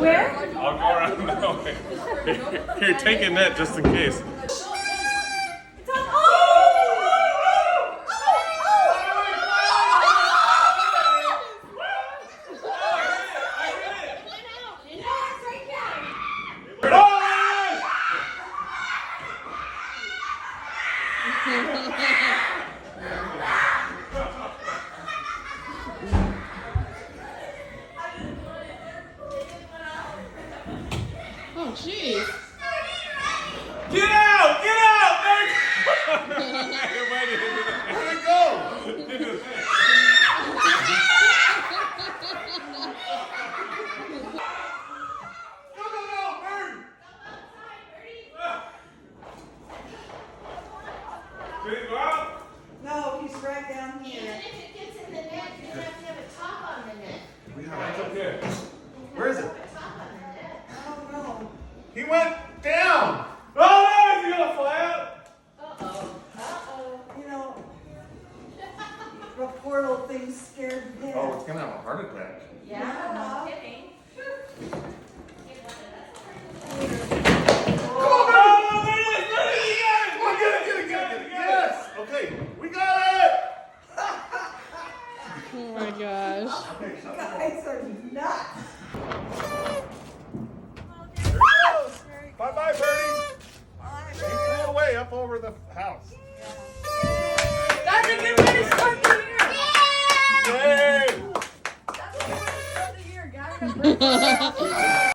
Where? I'll go around that way. Here, take a net just in case. Oh, jeez. Get out! Get out! Where'd it go? Did it go out? No, he's right down here. Even if it gets in the net, you have to have a top on the net. That's okay. Where is it? A top on the net. I don't know. He went down. Oh no! Is he gonna fly out? Uh-oh. Uh-oh. You know, the poor little thing scared him. Oh, it's gonna have a heart attack. Yeah, no kidding. Oh, there it is! There it is! Come on, get it. Yes. Okay, we got it. Oh my gosh. Okay, shut You guys are nuts. There it goes. Bye-bye, Birdie. He flew away up over the house. That's a good way to start the year. Yay! That's a good way to start the year, guys.